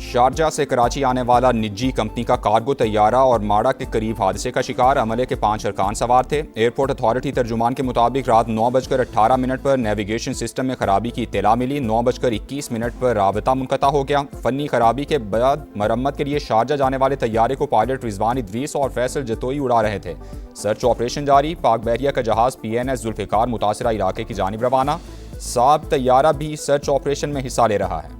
Sharjah से कराची आने वाला निजी कंपनी का कार्गो तैयारा और माड़ा के करीब हादसे का शिकार। अमले के 5 अरकान सवार थे। एयरपोर्ट अथॉरिटी तर्जुमान के मुताबिक रात 9:18 पर नेविगेशन सिस्टम में खराबी की इत्तला मिली। 9:21 पर राबता मुनक़ता हो गया। फनी खराबी के बाद मरम्मत के लिए शारजा जाने वाले तैयारे को पायलट रिजवान इद्रीस और फैसल जतोई उड़ा रहे थे। सर्च ऑपरेशन जारी। पाक बहरिया का जहाज PNS जुल्फ़िकार मुतासरा इलाके की जानिब रवाना। साब तैयारा भी सर्च ऑपरेशन में हिस्सा ले रहा है।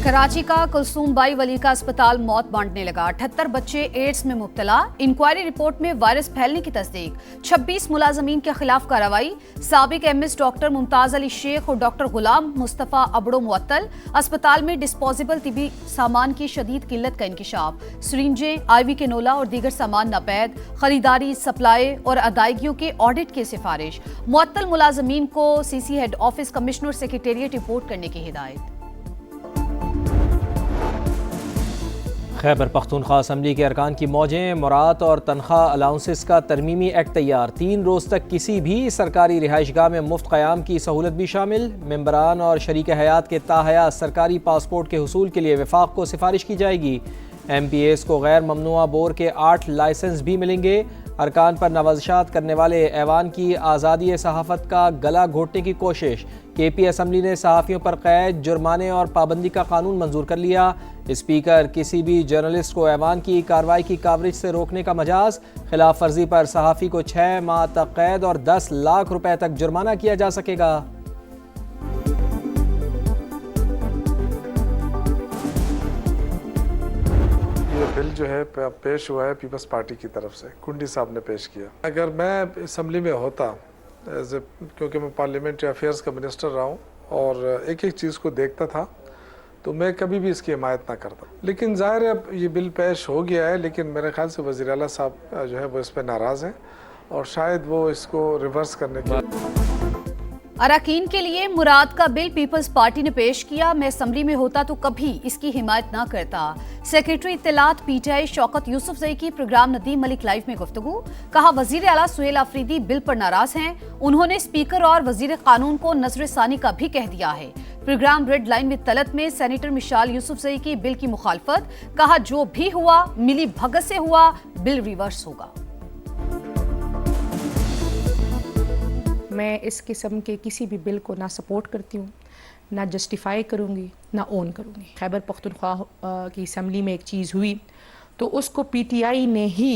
कराची का कुलसूम बाई वली का अस्पताल मौत बांटने लगा। 78 बच्चे एड्स में मुब्तला। इंक्वायरी रिपोर्ट में वायरस फैलने की तस्दीक। 26 मुलाजमीन के खिलाफ कार्रवाई। साबिक MS डॉक्टर मुमताज अली शेख और डॉक्टर गुलाम मुस्तफ़ा अबड़ो मुअत्तल। अस्पताल में डिस्पोजेबल तिबी सामान की शदीद किल्लत का इंकिशाफ। सिरिंजें, IV कैनोला और दीगर सामान नापैद। खरीदारी, सप्लाई और अदायगियों के ऑडिट की सिफारिश। मुअत्तल मुलाजमीन को CC head office commissioner secretariat report करने की हिदायत। खैबर पख्तूनख्वा असम्बली के अरकान की मौजें। मुराद और तनख्वाह अलाउंसेस का तरमीमी एक्ट तैयार। 3 रोज़ तक किसी भी सरकारी रिहाइशगाह में मुफ्त क़याम की सहूलत भी शामिल। मेंबरान और शरीक हयात के ताहया सरकारी पासपोर्ट के हुसूल के लिए वफाक को सिफारिश की जाएगी। MPAs को गैर ममनुआ बोर के 8 लाइसेंस भी मिलेंगे। अरकान पर नवाज़शात करने वाले ऐवान की आज़ादी सहाफ़त का गला घोटने की कोशिश। KP असम्बली ने सहाफ़ियों पर कैद, जुर्माने और पाबंदी का कानून मंजूर कर लिया। स्पीकर किसी भी जर्नलिस्ट को ऐवान की कार्रवाई की कवरेज से रोकने का मजाज। खिलाफ वर्जी पर सहाफ़ी को 6 माह तक कैद और 10 लाख रुपए तक जुर्माना किया जा सकेगा। बिल जो है पेश हुआ है पीपल्स पार्टी की तरफ से, कुंडी साहब ने पेश किया। अगर मैं असम्बली में होता क्योंकि मैं पार्लियामेंट्री अफेयर्स का मिनिस्टर रहा हूँ और एक एक चीज़ को देखता था, तो मैं कभी भी इसकी हिमायत ना करता। लेकिन ज़ाहिर है अब ये बिल पेश हो गया है, लेकिन मेरे ख्याल से वज़ीर आला साहब जो है वो इस पर नाराज़ हैं और शायद वो इसको रिवर्स करने के अरकान के लिए मुराद का बिल पीपल्स पार्टी ने पेश किया। मैं असम्बली में होता तो कभी इसकी हिमायत ना करता। सेक्रेटरी इत्तलात PTI शौकत यूसुफजई की प्रोग्राम नदीम मलिक लाइव में गुफ्तगू। कहा वजीर आला सुहेल आफरीदी बिल पर नाराज हैं। उन्होंने स्पीकर और वजीर कानून को नजरसानी का भी कह दिया है। Program red line with Talat में सेनेटर मिशाल यूसुफजई की बिल की मुखालफत। कहा जो भी हुआ मिली भगत से हुआ, बिल रिवर्स होगा। मैं इस किस्म के किसी भी बिल को ना सपोर्ट करती हूँ, ना जस्टिफाई करूँगी, ना ओन करूँगी। खैबर पख्तूनख्वा की असम्बली में एक चीज़ हुई तो उसको PTI ने ही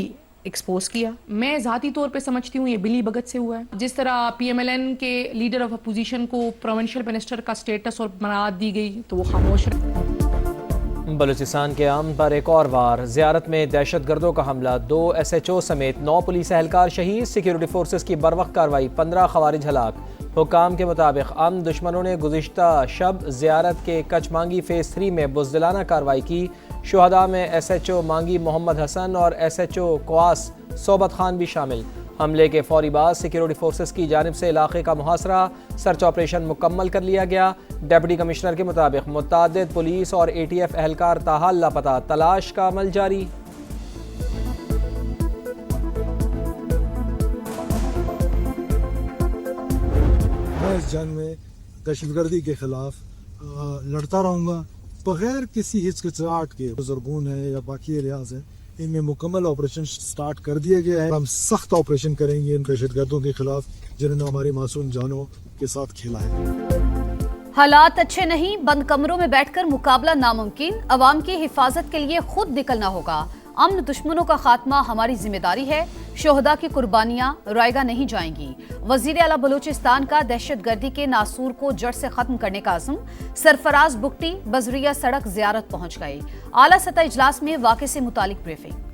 एक्सपोज किया। मैं ज़ाती तौर पे समझती हूँ ये बिली भगत से हुआ है। जिस तरह PMLN के लीडर ऑफ अपोजिशन को प्रोविंशियल मिनिस्टर का स्टेटस और मराद दी गई तो वो खामोश रहे। बलूचिस्तान के अमन पर एक और वार। ज़ियारत में दहशतगर्दों का हमला। 2 SHO समेत 9 पुलिस एहलकार शहीद। सिक्योरिटी फोर्सेस की बरवक्त कार्रवाई। 15 खवारिज हलाक। हुक्काम के मुताबिक अमन दुश्मनों ने गुज़िश्ता शब ज़ियारत के कच मांगी फ़ेज़ 3 में बुज़दिलाना कार्रवाई की। शुहदा में SHO मांगी मोहम्मद हसन और SHO क्वास सोबत खान भी शामिल। हमले के फौरी बाद सिक्योरिटी फोर्सेस की जानिब से इलाके का मुहासरा, सर्च ऑपरेशन मुकम्मल कर लिया गया। डिप्टी कमिश्नर के मुताबिक मुतअद्दिद पुलिस और ATF एहलकार ताहाल लापता। तलाश का अमल जारी। मैं इस जंग में दहशतगर्दी के खिलाफ लड़ता रहूँगा बगैर किसी हिचकिचाहट के। बुजुर्गों है या बाकी एरियाज हैं, इनमें मुकम्मल ऑपरेशन स्टार्ट कर दिया गया है। हम सख्त ऑपरेशन करेंगे इन दहशतगर्दों के खिलाफ जिन्होंने हमारी मासूम जानों के साथ खेला है। हालात अच्छे नहीं, बंद कमरों में बैठकर मुकाबला नामुमकिन। अवाम की हिफाजत के लिए खुद निकलना होगा। अमन दुश्मनों का खात्मा हमारी जिम्मेदारी है। शोहदा की कुर्बानियां रायगा नहीं जाएंगी। वजीर आला बलूचिस्तान का दहशतगर्दी के नासूर को जड़ से खत्म करने का अज़्म। सरफराज बुगटी बजरिया सड़क ज़ियारत पहुंच गए। आला सतह इजलास में वाक़े से मुतालिक ब्रीफिंग।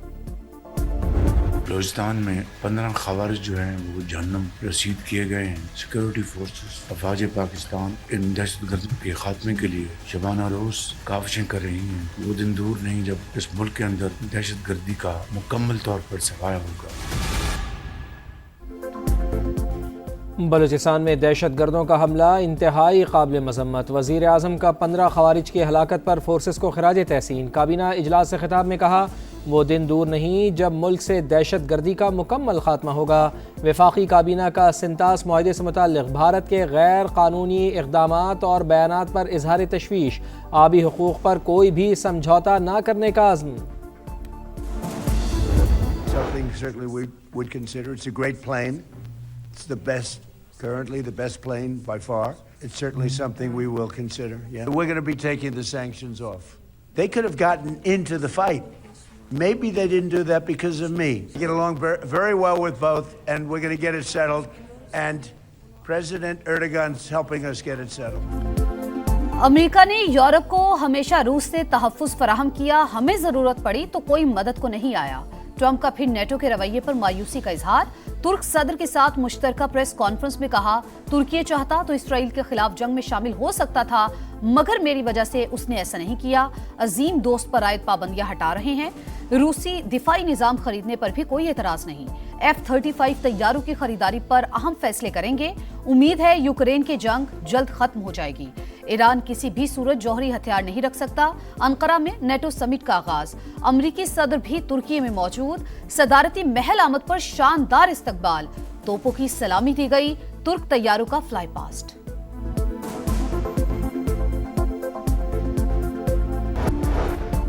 बलूचिस्तान में 15 खवारिज जो हैं वो जहन्नम रसीद किए गए हैं। सिक्योरिटी फोर्सेस अफवाज पाकिस्तान इन दहशतगर्द के खात्मे के लिए शबाना रोज काविशें कर रही हैं। वो दिन दूर नहीं जब इस मुल्क के अंदर दहशतगर्दी का मुकम्मल तौर पर सफाया होगा। बलूचिस्तान में दहशतगर्दों का हमला इंतहाई काबिल मजम्मत। वज़ीर आज़म का 15 खवारिज की हलाकत पर फोर्सेस को खिराज तहसीन। काबीना इजलास से खिताब में कहा वो दिन दूर नहीं जब मुल्क से दहशत गर्दी का मुकम्मल खात्मा होगा। वफाकी काबीना का सिंतास मुआहदे से मुताल्लिक़ भारत के गैर कानूनी इक़दामात और बयानात पर इजहार तशवीश, आबी हुकूक़ पर कोई भी समझौता न करने का अज़्म। Something certainly we would consider. It's a great plane. It's the best, currently the best plane by far. It's certainly something we will consider. Yeah, we're going to be taking the sanctions off. They could have gotten into the fight. Maybe they didn't do that because of me. I get along very well with both, and we're going to get it settled. And President Erdogan's helping us get it settled. America ने Europe को हमेशा रूस से तहफ़्फ़ुज़ फराहम किया, हमें जरूरत पड़ी तो कोई मदद को नहीं आया। ट्रंप का फिर नेटो के रवैये पर मायूसी का इजहार। तुर्क सदर के साथ मुश्तरका प्रेस कॉन्फ्रेंस में कहा, तुर्की चाहता तो इसराइल के खिलाफ जंग में शामिल हो सकता था, मगर मेरी वजह से उसने ऐसा नहीं किया। अजीम दोस्त पर आयद पाबंदियां हटा रहे हैं। रूसी दिफाई निजाम खरीदने पर भी कोई एतराज नहीं। F-35 तैयारों की खरीदारी पर अहम फैसले करेंगे। उम्मीद है यूक्रेन की जंग जल्द खत्म हो जाएगी। ईरान किसी भी सूरत जौहरी हथियार नहीं रख सकता। अंकारा में नेटो समिट का आगाज। अमरीकी सदर भी तुर्की में मौजूद। सदारती महल आमद पर शानदार इस्तकबाल। तोपों की सलामी दी गई। तुर्क तैयारों का फ्लाई पास्ट।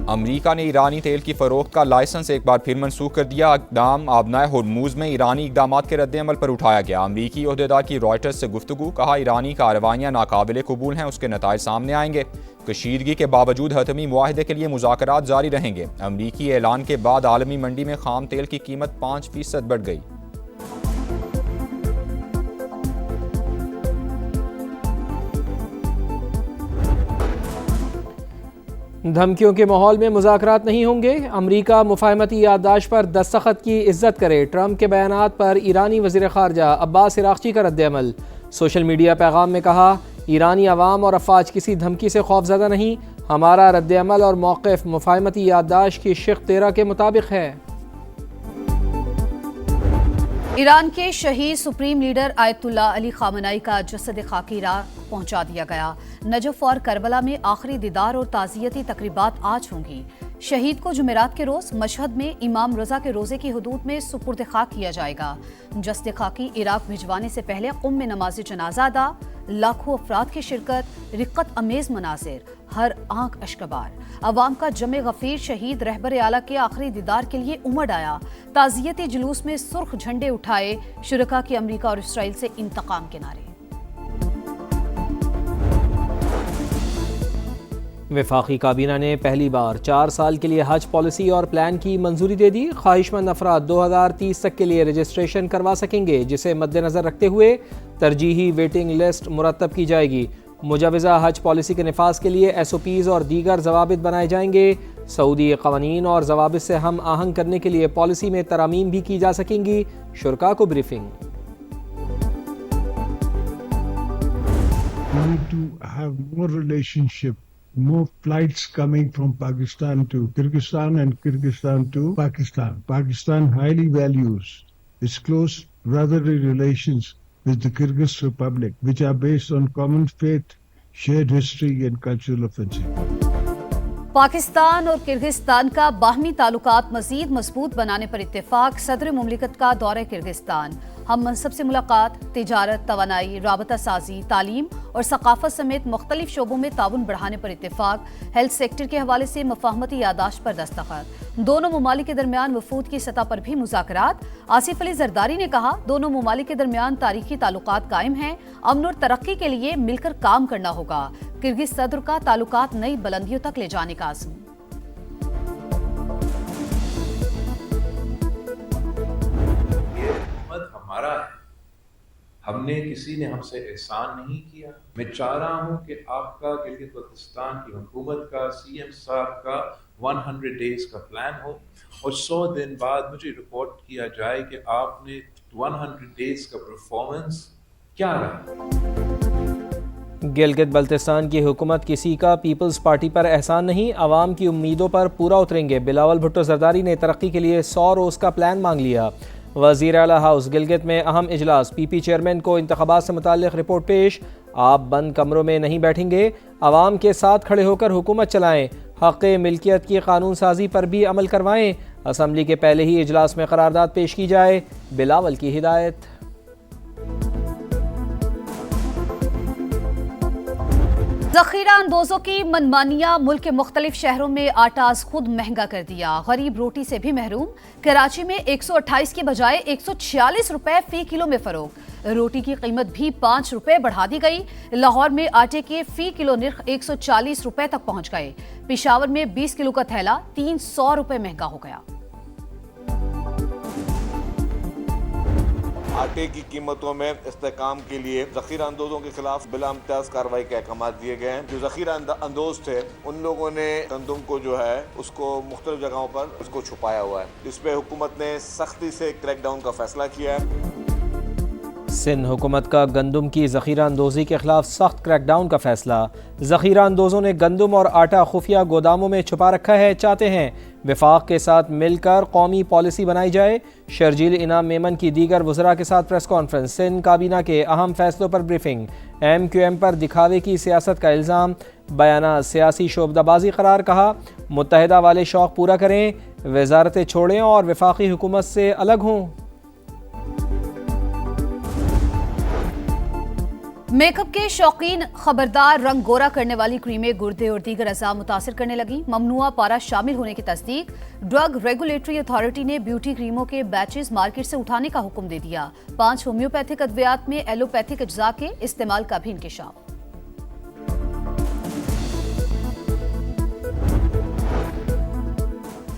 अमरीका ने ईरानी तेल की फ़रोख्त का लाइसेंस एक बार फिर मनसूख कर दिया। इक़दाम आबनाए हुर्मुज़ में ईरानी इक़दामात के रद्द-ए-अमल पर उठाया गया। अमरीकी ओहदेदार की रॉयटर्स से गुफ्तगू, कहा ईरानी कार्रवाइयाँ नाकाबिले कबूल हैं, उसके नताइज सामने आएंगे। कशीदगी के बावजूद हतमी मुआहदे के लिए मुज़ाकरात जारी रहेंगे। अमरीकी ऐलान के बाद आलमी मंडी में खाम तेल की कीमत 5% बढ़ गई। धमकियों के माहौल में मुज़ाकरात नहीं होंगे। अमरीका मुफाहमती याददाश्त पर दस्तखत की इज्जत करे। ट्रंप के बयानात पर ईरानी वज़ीर ख़ारजा अब्बास इराक़ची का रद्द-ए-अमल। सोशल मीडिया पैगाम में कहा, ईरानी अवाम और अफवाज किसी धमकी से खौफज़दा नहीं। हमारा रद्द-ए-अमल और मौक़िफ़ मुफाहमती याददाश्त की शिक़ 13 के मुताबिक है। ईरान के शहीद सुप्रीम लीडर आयतुल्लाह अली खामनाई का जसद खाकी पहुंचा दिया गया। नजफ और करबला में आखिरी दीदार और ताज़ियती तकरीबात आज होंगी। शहीद को जुमेरात के रोज मशहद में इमाम रजा के रोजे की हदूद में सुपुर्द खाक किया जाएगा। जसद खाकी इराक भिजवाने से पहले कुम में नमाज जनाजा अदा। लाखों अफराद की शिरकत, रिक्कत अमेज मनाजिर, हर आंख अश्कबार। अवाम का जमे गफीर शहीद रहबर आला के आखिरी दीदार के लिए उमड़ आया। ताज़ियती जुलूस में सुर्ख झंडे उठाए। शुरका की अमरीका और इसराइल से इंतकाम के नारे। वफाकी काबीना ने पहली बार 4 साल के लिए हज पॉलिसी और प्लान की मंजूरी दे दी। ख्वाहिशमंद अफराद 2030 तक के लिए रजिस्ट्रेशन करवा सकेंगे, जिसे मद्देनजर रखते हुए तरजीही वेटिंग लिस्ट मुरतब की जाएगी। मुजवज़ा हज पॉलिसी के निफाज के लिए SOPs और दीगर जवाबित बनाए जाएंगे। सऊदी कवानीन और जवाबित से हम आहंग करने के लिए पॉलिसी में तरामीम भी की जा सकेंगी। शुरका को briefing. More flights coming from Pakistan to Kyrgyzstan and Kyrgyzstan to Pakistan. Pakistan highly values its close brotherly relations with the Kyrgyz Republic, which are based on common faith, shared history and cultural offensive. Pakistan और Kyrgyzstan का बाहमी ताल्लुकात मजीद मजबूत बनाने पर इत्तेफाक। सदर मुमलिकत का दौरा किर्गिस्तान। हम मनसब से मुलाकात, तिजारत, तवानाई, राबता साजी, तालीम और सकाफत समेत मुख्तलिफ शोबों में ताउन बढ़ाने पर इत्तेफाक। हेल्थ सेक्टर के हवाले से मफाहमती यादाश्त पर दस्तखत। दोनों ममालिक के दरमियान वफूद की सतह पर भी मुज़ाकरात। आसिफ अली जरदारी ने कहा, दोनों ममालिक के दरमियान तारीखी ताल्लुकात कायम हैं। अमन और तरक्की के लिए मिलकर काम करना होगा। किर्गिज सदर का ताल्लुकात नई बुलंदियों तक ले जाने का आज़म। हमारा है, हमने किसी ने हमसे एहसान नहीं किया। मैं चाह रहा हूं कि आपका गिलगित बल्तिस्तान की हुकूमत का, CM साहब का 100 डेज का प्लान हो और 100 दिन बाद मुझे रिपोर्ट किया जाए कि आपने 100 डेज का परफॉर्मेंस क्या रहा। गिलगित बल्तिस्तान की हुकूमत किसी का पीपल्स पार्टी पर एहसान नहीं, आवाम की उम्मीदों पर पूरा उतरेंगे। बिलावल भुट्टो जरदारी ने तरक्की के लिए 100 रोज़ का प्लान मांग लिया। वज़ीर आला हाउस गिलगित में अहम इजलास। PP चेयरमैन को इंतखाबात से मुताल्लिक़ रिपोर्ट पेश। आप बंद कमरों में नहीं बैठेंगे, आवाम के साथ खड़े होकर हुकूमत चलाएं, हक़ मिल्कियत की कानून साजी पर भी अमल करवाएं। असम्बली के पहले ही इजलास में करारदाद पेश की जाए, बिलावल की हिदायत। जखीरा अंदोजों की मनमानियां, मुल्क के मुख्तलिफ शहरों में आटा आज खुद महंगा कर दिया, गरीब रोटी से भी महरूम। कराची में 128 के बजाय 146 रुपए फी किलो में फरोख्त, रोटी की कीमत भी 5 रुपए बढ़ा दी गई। लाहौर में आटे के फी किलो निर्ख 140 रुपए तक पहुंच गए। पेशावर में 20 किलो का थैला 300 रुपए महंगा हो गया। आटे की कीमतों में इस्तेकाम के लिए जखीरा अंदोजों के खिलाफ बिला इम्तियाज कार्रवाई के अहकाम दिए गए हैं। जो जखीरा अंदोज थे उन लोगों ने गंदम को जो है उसको मुख्तलिफ जगहों पर उसको छुपाया हुआ है। इस पे हुकूमत ने सख्ती से क्रैकडाउन का फैसला किया है। सिंध हुकूमत का गंदम की ज़ख़ीरा अंदोज़ी के खिलाफ सख्त क्रैकडाउन का फैसला। ज़ख़ीरा अंदोज़ों ने गंदम और आटा खुफिया गोदामों में छुपा रखा है, चाहते हैं वफाक के साथ मिलकर कौमी पॉलिसी बनाई जाए। शर्जील इनाम मेमन की दीगर वज़रा के साथ प्रेस कॉन्फ्रेंस। सिंध काबीना के अहम फैसलों पर ब्रीफिंग। MQM पर दिखावे की सियासत का इल्ज़ाम, बयाना सियासी शोबदाबाजी करार, कहा मुत्तहिदा वाले शौक़ पूरा करें, वजारतें छोड़ें और वफाकी हुकूमत से अलग हों। मेकअप के शौकीन खबरदार, रंग गोरा करने वाली क्रीमें गुर्दे और दीगर अज़ा मुतासिर करने लगी। ममनुआ पारा शामिल होने की तस्दीक। ड्रग रेगुलेटरी अथॉरिटी ने ब्यूटी क्रीमों के बैचेस मार्केट से उठाने का हुक्म दे दिया। 5 होम्योपैथिक अद्वियात में एलोपैथिक अज्जा के इस्तेमाल का भी इंकशाफ।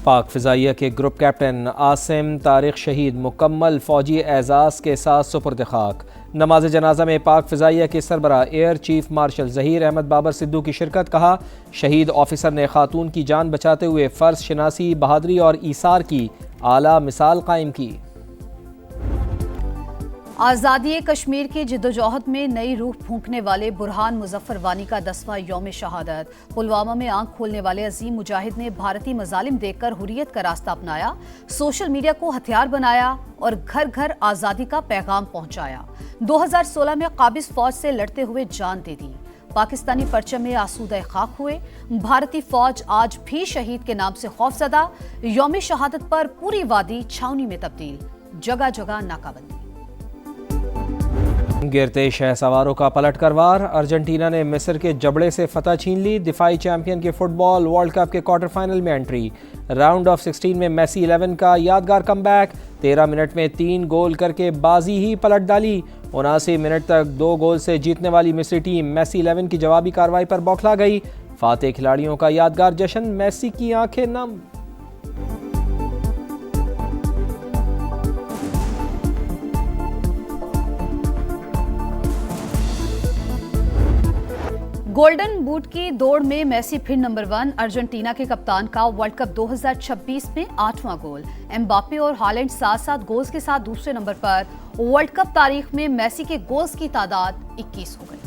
पाक फ़िज़ाइया के ग्रुप कैप्टन आसिम तारिक शहीद मुकम्मल फ़ौजी एजाज़ के साथ सुपुर्द खाक। नमाज जनाजा में पाक फ़िज़ाइया के सरबरा air chief marshal Zaheer Ahmad Babar Sidhu की शिरकत। कहा शहीद ऑफिसर ने खातून की जान बचाते हुए फ़र्ज शनासी, बहादुरी और ईसार की आला मिसाल कायम की। आज़ादी कश्मीर की जिद्दोजहद में नई रूह फूंकने वाले बुरहान मुजफ्फर वानी का 10वां यौम शहादत। पुलवामा में आंख खोलने वाले अजीम मुजाहिद ने भारतीय मजालिम देखकर हुर्रियत का रास्ता अपनाया, सोशल मीडिया को हथियार बनाया और घर घर आज़ादी का पैगाम पहुंचाया। 2016 में काबिज फौज से लड़ते हुए जान दे दी। पाकिस्तानी परचम में आसूदा खाक हुए। भारतीय फौज आज भी शहीद के नाम से खौफजदा। यौम शहादत पर पूरी वादी छावनी में तब्दील, जगह जगह नाकाबंदी। गिरते शहसवारों का पलटकर वार। अर्जेंटीना ने मिस्र के जबड़े से फतह छीन ली। दिफाई चैंपियन के फुटबॉल वर्ल्ड कप के क्वार्टर फाइनल में एंट्री। राउंड ऑफ 16 में मेसी 11 का यादगार कमबैक। 13 मिनट में 3 गोल करके बाजी ही पलट डाली। 79 मिनट तक 2 गोल से जीतने वाली मिस्री टीम मेसी 11 की जवाबी कार्रवाई पर बौखला गई। फातेह खिलाड़ियों का यादगार जश्न, मेसी की आंखें नम। गोल्डन बूट की दौड़ में मेसी फिर नंबर 1। अर्जेंटीना के कप्तान का वर्ल्ड कप 2026 में 8वां गोल। एम्बापे और हालैंड 7-7 गोल्स के साथ दूसरे नंबर पर। वर्ल्ड कप तारीख में मेसी के गोल्स की तादाद 21 हो गई।